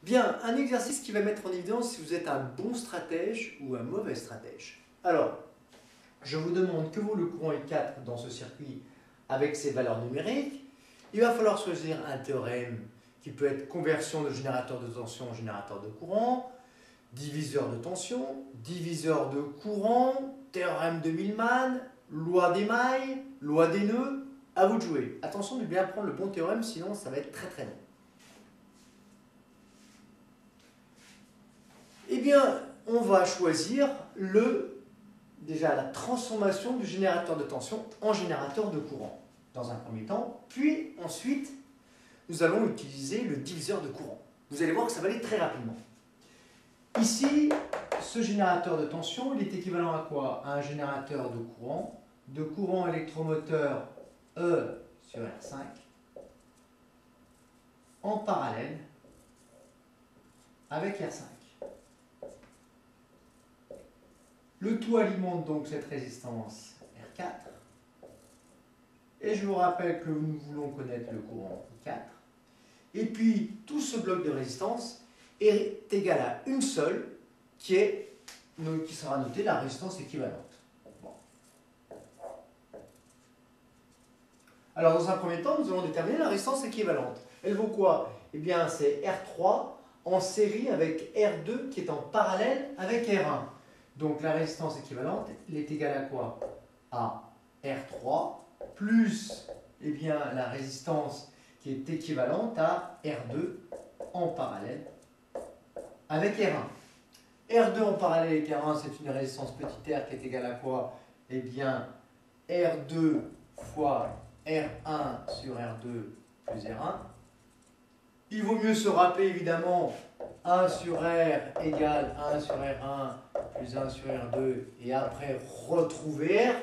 Bien, un exercice qui va mettre en évidence si vous êtes un bon stratège ou un mauvais stratège. Alors, je vous demande que vaut le courant I4 dans ce circuit avec ses valeurs numériques. Il va falloir choisir un théorème qui peut être conversion de générateur de tension en générateur de courant, diviseur de tension, diviseur de courant, théorème de Millman, loi des mailles, loi des nœuds. À vous de jouer. Attention de bien prendre le bon théorème, sinon ça va être très très long. Eh bien, on va choisir déjà la transformation du générateur de tension en générateur de courant dans un premier temps, puis ensuite nous allons utiliser le diviseur de courant. Vous allez voir que ça va aller très rapidement. Ici, ce générateur de tension, il est équivalent à quoi? À un générateur de courant électromoteur E sur R5 en parallèle avec R5. Le tout alimente donc cette résistance R4. Et je vous rappelle que nous voulons connaître le courant I4. Et puis, tout ce bloc de résistance est égal à une seule qui sera notée la résistance équivalente. Bon. Alors, dans un premier temps, nous allons déterminer la résistance équivalente. Elle vaut quoi? Eh bien, c'est R3 en série avec R2 qui est en parallèle avec R1. Donc la résistance équivalente, elle est égale à quoi? À R3 plus la résistance qui est équivalente à R2 en parallèle avec R1. R2 en parallèle avec R1, c'est une résistance petit r qui est égale à quoi? Eh bien, R2 fois R1 sur R2 plus R1. Il vaut mieux se rappeler évidemment 1 sur R égale 1 sur R1 plus 1 sur R2 et après retrouver R.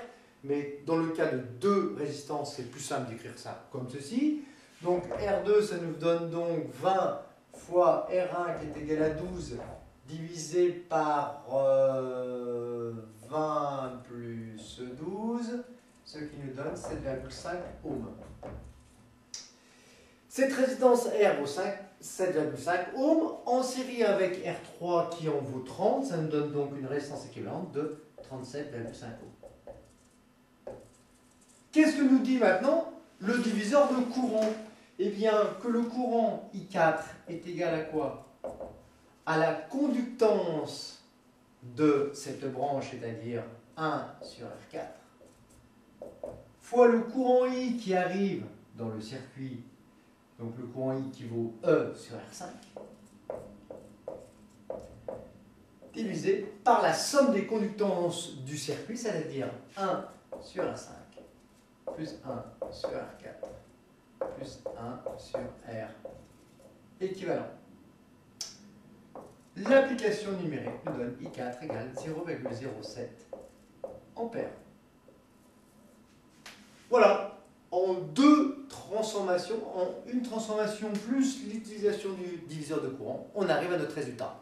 Mais dans le cas de deux résistances, c'est plus simple d'écrire ça comme ceci. Donc R2, ça nous donne donc 20 fois R1 qui est égal à 12 divisé par 20 plus 12, ce qui nous donne 7,5 ohms. Cette résistance R vaut 7,5 ohms en série avec R3 qui en vaut 30, ça nous donne donc une résistance équivalente de 37,5 ohms. Qu'est-ce que nous dit maintenant le diviseur de courant? Eh bien, que le courant I4 est égal à quoi? À la conductance de cette branche, c'est-à-dire 1 sur R4, fois le courant I qui arrive dans le circuit, donc le courant I qui vaut E sur R5, divisé par la somme des conductances du circuit, c'est-à-dire 1 sur R5 plus 1 sur R4 plus 1 sur R équivalent. L'application numérique nous donne I4 égale 0,07 ampères. Voilà, en deux transformations, en une transformation plus l'utilisation du diviseur de courant, on arrive à notre résultat.